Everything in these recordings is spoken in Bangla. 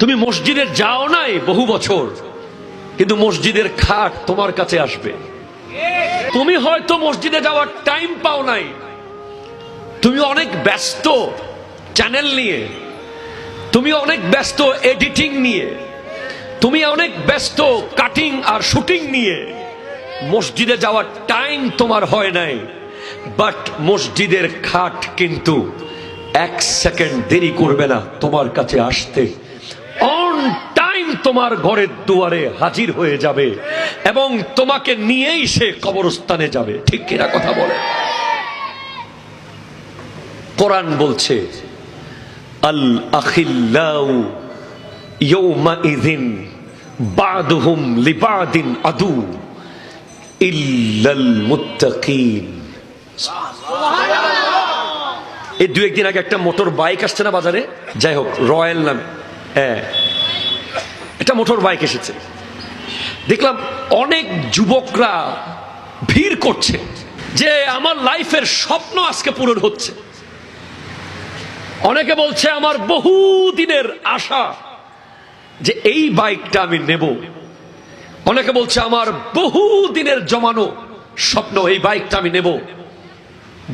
তুমি মসজিদে যাও নাই বহু বছর, কিন্তু মসজিদের খাট তোমার কাছে আসবে। তুমি হয়তো মসজিদে যাওয়ার টাইম পাও নাই, তুমি অনেক ব্যস্ত চ্যানেল নিয়ে, তুমি অনেক ব্যস্ত এডিটিং নিয়ে, তুমি অনেক ব্যস্ত কাটিং আর শুটিং নিয়ে, মসজিদে যাওয়ার টাইম তোমার হয় নাই। বাট মসজিদের খাট কিন্তু এক সেকেন্ড দেরি করবে না তোমার কাছে আসতে, অন টাইম তোমার ঘরের দুয়ারে হাজির হয়ে যাবে এবং তোমাকে নিয়েই সে কবরস্থানে যাবে। ঠিক কিনা কথা বলে? কোরআন বলছে আল আখিল্লাউ ইয়াউমাইযিন বা'দুহুম লিবা'দিন আদু ইল্লাল মুত্তাকিন। এই দু একদিন আগে একটা মোটর বাইক আসছে না বাজারে, যাই হোক রয়্যাল নাম, হ্যাঁ একটা মোটর বাইক এসেছে। দেখলাম অনেক যুবকরা ভিড় করছে যে আমার লাইফের স্বপ্ন আজকে পূরণ হচ্ছে। অনেকে বলছে আমার বহু দিনের আশা যে এই বাইকটা আমি নেব। অনেকে বলছে আমার বহু দিনের জমানো স্বপ্ন, এই বাইকটা আমি নেব।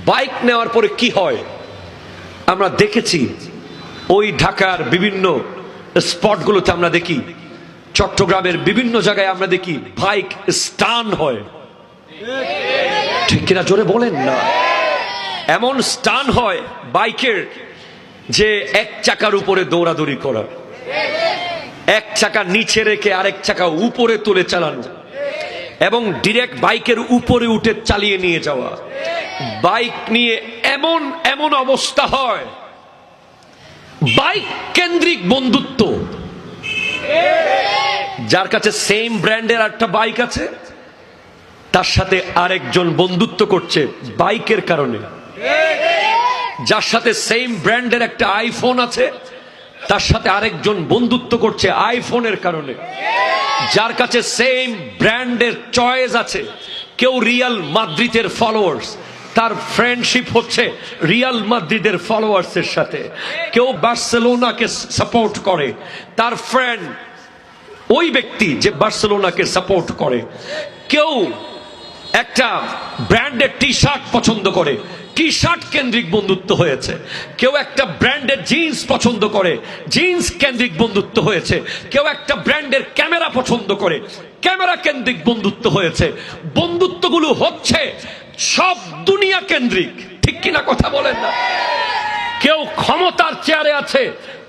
বাইক নেওয়ার পরে কি হয় আমরা দেখেছি, ওই ঢাকার বিভিন্ন স্পটগুলোতে আমরা দেখি, চট্টগ্রামের বিভিন্ন জায়গায় আমরা দেখি বাইক স্টান হয়। ঠিক কিনা জোরে বলেন না? এমন স্টান হয় বাইকের যে এক চাকার উপরে দৌড়াদৌড়ি করা, এক চাকা নিচে রেখে আরেক চাকা উপরে তুলে চালানো এবং ডিরেক্ট বাইকের উপরে উঠে চালিয়ে নিয়ে যাওয়া। বাইক নিয়ে এমন এমন অবস্থা হয়, বাইক কেন্দ্রিক বন্ধুত্ব। যার কাছে সেম ব্র্যান্ডের একটা বাইক আছে, তার সাথে আরেকজন বন্ধুত্ব করছে বাইকের কারণে। যার সাথে সেম ব্র্যান্ডের একটা আইফোন আছে, তার সাথে আরেকজন বন্ধুত্ব করছে আইফোনের কারণে। যার কাছে সেম ব্র্যান্ডের চয়েস আছে, কেউ রিয়াল মাদ্রিদের ফলোয়ার্স, তার ফ্রেন্ডশিপ হচ্ছে রিয়াল মাদ্রিদের ফলোয়ার্সের সাথে। কেউ বার্সেলোনাকে সাপোর্ট করে, তার ফ্রেন্ড ওই ব্যক্তি যে বার্সেলোনাকে সাপোর্ট করে। কেউ একটা ব্র্যান্ডের টি শার্ট পছন্দ করে, টি শার্ট কেন্দ্রিক বন্ধুত্ব হয়েছে। কেউ একটা ব্র্যান্ডের জিন্স পছন্দ করে, জিন্স কেন্দ্রিক বন্ধুত্ব হয়েছে। কেউ একটা ব্র্যান্ডের ক্যামেরা পছন্দ করে, ক্যামেরা কেন্দ্রিক বন্ধুত্ব হয়েছে। বন্ধুত্বগুলো হচ্ছে সব দুনিয়া কেন্দ্রিক। ঠিক কিনা কথা বলেন না? কেউ ক্ষমতার চেয়ারে আছে,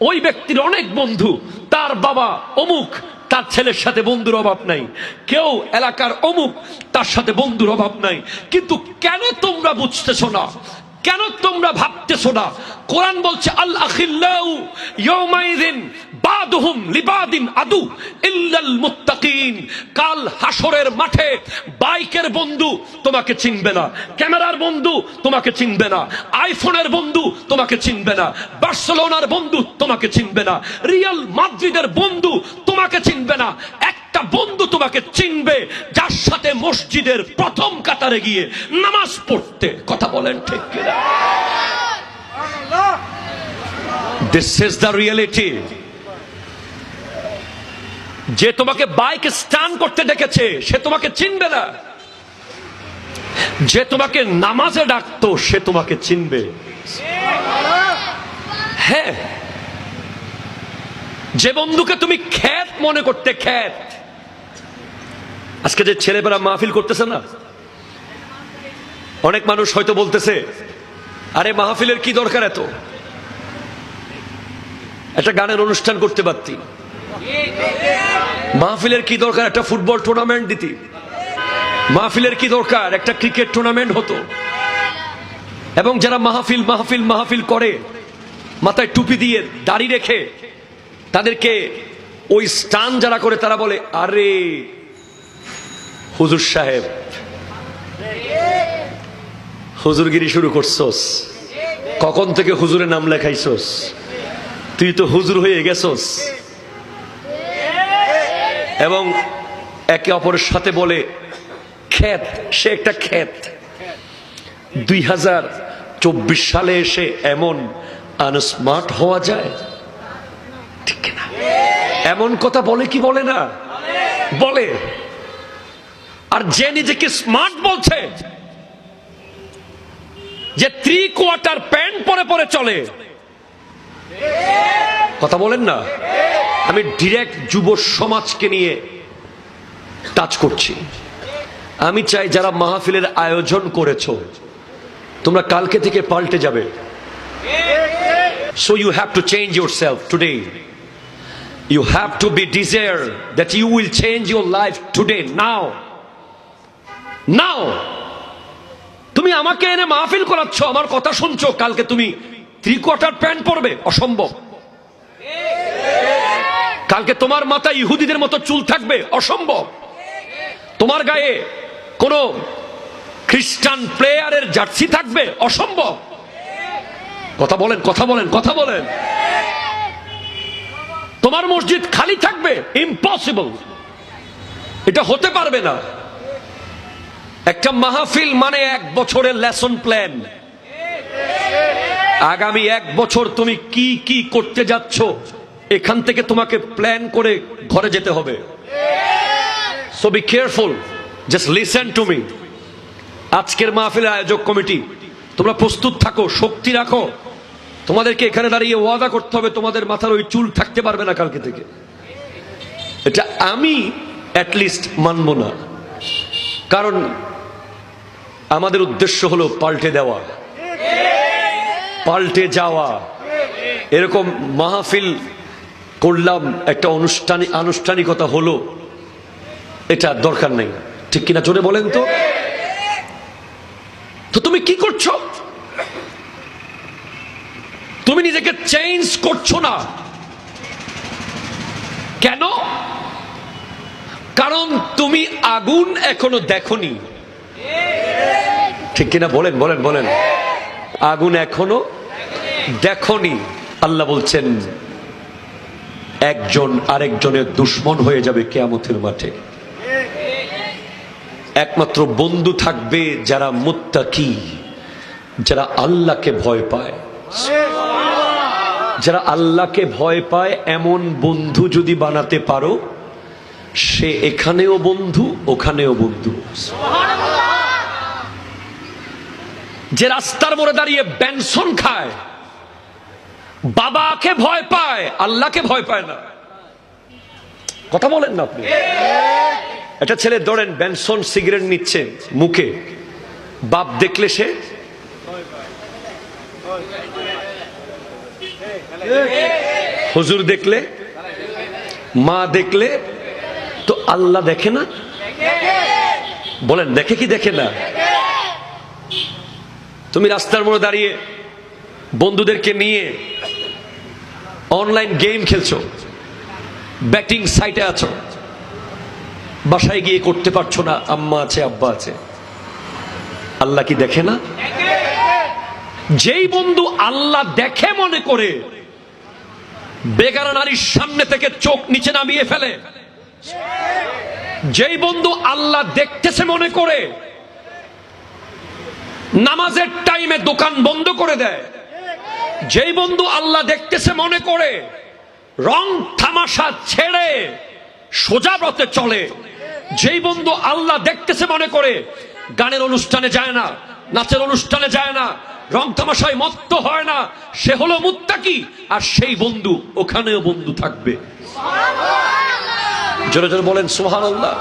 ওই ব্যক্তির অনেক বন্ধু, তার বাবা অমুক, তার ছেলের সাথে বন্ধুর অভাব নাই। কেউ এলাকার অমুক, তার সাথে বন্ধুর অভাব নাই। কিন্তু কেন তোমরা বুঝতেছো না? কেন তোমরা ভাবতেছো না? কোরআন বলছে আল আখিল্লাউ ইয়াউমাইযিন বা'দুহুম লিবা'দিন আদু ইল্লাল মুত্তাকিন। কাল হাসরের মাঠে বাইকের বন্ধু তোমাকে চিনবে না, ক্যামেরার বন্ধু তোমাকে চিনবে না, আইফোনের বন্ধু তোমাকে চিনবে না, বার্সেলোনার বন্ধু তোমাকে চিনবে না, রিয়াল মাদ্রিদের বন্ধু তোমাকে চিনবে না। একটা বন্ধু তোমাকে চিনবে যার সাথে মসজিদের প্রথম কাতারে গিয়ে নামাজ পড়তে। কথা বলেন ঠিক কিনা? This is the reality. যে তোমাকে বাইক স্টান করতে ডেকেছে সে তোমাকে চিনবে না, যে তোমাকে নামাজে ডাকতো সে তোমাকে চিনবে। হ্যাঁ, যে বন্ধুকে তুমি খ্যাত মনে করতে, খ্যাত, আজকে যে ছেলেবেলা মাহফিল করতেছে না, অনেক মানুষ হয়তো বলতেছে আরে মাহফিলের কি দরকার, এত একটা গানের অনুষ্ঠান করতে পারতি, মাহফিলের কি দরকার একটা ফুটবল টুর্নামেন্ট দিতি, মাহফিলের কি দরকার একটা ক্রিকেট টুর্নামেন্ট হতো। এবং যারা মাহফিল মাহফিল মাহফিল করে, মাথায় টুপি দিয়ে দাড়ি রেখে, তাদেরকে ওই স্টান যারা করে তারা বলে আরে হুজুর সাহেব হুজুরগিরি শুরু করছস, কখন থেকে হুজুরের নাম লেখাইছস, তুই তো হুজুর হয়ে গেছস। এবং একে অপরের সাথে বলে খ্যাত, সে একটা খ্যাত। 2024 সালে এসে এমন আনস্মার্ট হওয়া যায়? ঠিক না? এমন কথা বলে কি বলে না? বলে। আর যে নিজেকে স্মার্ট বলছে, যে 3/4 প্যান্ট পরে পরে চলে, কথা বলেন না? আমি ডিরেক্ট যুব সমাজকে নিয়ে টাচ করছি। আমি চাই যারা মাহফিলের আয়োজন করেছো, তোমরা কালকে থেকে পাল্টে যাবে। So you have to change yourself today. You have to be desire that you will change your life today, now. Now. তুমি আমাকে এনে মাহফিল করাচ্ছ, আমার কথা শুনছো, কালকে তুমি 3/4 প্যান্ট পরবে? অসম্ভব। কালকে তোমার মাথায় ইহুদিদের মতো চুল থাকবে? অসম্ভব। তোমার গায়ে কোন খ্রিস্টান প্লেয়ারের জার্সি থাকবে? অসম্ভব। কথা বলেন, কথা বলেন, কথা বলেন। তোমার মসজিদ খালি থাকবে? ইম্পসিবল, এটা হতে পারবে না। একটা মাহফিল মানে 1 বছরের লেসন প্ল্যান। আগামী 1 বছর তুমি কি কি করতে যাচ্ছ, এখান থেকে তোমাকে প্ল্যান করে ঘরে যেতে হবে। So be careful, just listen to me. আজকের মাহফিলের আয়োজক কমিটি, তোমরা প্রস্তুত থাকো, শক্তি রাখো। তোমাদেরকে এখানে দাঁড়িয়ে ওয়াদা করতে হবে, তোমাদের মাথার ওই চুল থাকতে পারবে না কালকে থেকে। এটা আমি অ্যাটলিস্ট মানব না, কারণ আমাদের উদ্দেশ্য হলো পাল্টে দেওয়া, পাল্টে যাওয়া। এরকম মাহফিল করলাম, একটা আনুষ্ঠানিকতা হলো, এটা দরকার নেই। ঠিক কিনা জোরে বলেন তো? তো তুমি কি করছো? তুমি নিজেকে চেঞ্জ করছো না কেন? কারণ তুমি আগুন এখনো দেখোনি। ঠিক কিনা বলেন, বলেন, বলেন। আগুন এখনো দেখোনি। আল্লাহ বলছেন একজন আরেকজনের দুশমন হয়ে যাবে কিয়ামতের মাঠে। একমাত্র বন্ধু থাকবে যারা মুত্তাকি, যারা আল্লাহকে ভয় পায়। যারা আল্লাহকে ভয় পায় এমন বন্ধু যদি বানাতে পারো, সে এখানেও বন্ধু, ওখানেও বন্ধু। যে রাস্তার মোড়ে দাঁড়িয়ে বেনসন খায়, বাবাকে ভয় পায়, আল্লাহকে ভয় পায় না। কথা বলেন না আপনি? একটা ছেলে ধরেন বেনসন সিগারেট নিচ্ছে মুখে, বাপ দেখলে সে, হুজুর দেখলে, মা দেখলে, তো আল্লাহ দেখে না? বলেন দেখে কি দেখে না? তুমি রাস্তার মোড়ে দাঁড়িয়ে বন্ধুদেরকে নিয়ে অনলাইন গেম খেলছো, ব্যাটিং সাইটে আছো, বাসায় গিয়ে করতে পারছো না, আম্মা আছে, আব্বা আছে, আল্লাহ কি দেখে না? যেই বন্ধু আল্লাহ দেখে মনে করে বেগারা নারীর সামনে থেকে চোখ নিচে নামিয়ে ফেলে, যেই বন্ধু আল্লাহ দেখতেছে মনে করে নামাজের টাইমে দোকান বন্ধ করে দেয়, যেই বন্ধু আল্লাহ দেখতেছে মনে করে রং তামাশা ছেড়ে সোজা পথে চলে, যেই বন্ধু আল্লাহ দেখতেছে মনে করে গানের অনুষ্ঠানে যায় না, নাচের অনুষ্ঠানে যায় না, রং তামাশায় মত্ত হয় না, সে হলো মুত্তাকি। আর সেই বন্ধু ওখানেও বন্ধু থাকবে। জোরে জোরে বলেন সুবহানাল্লাহ।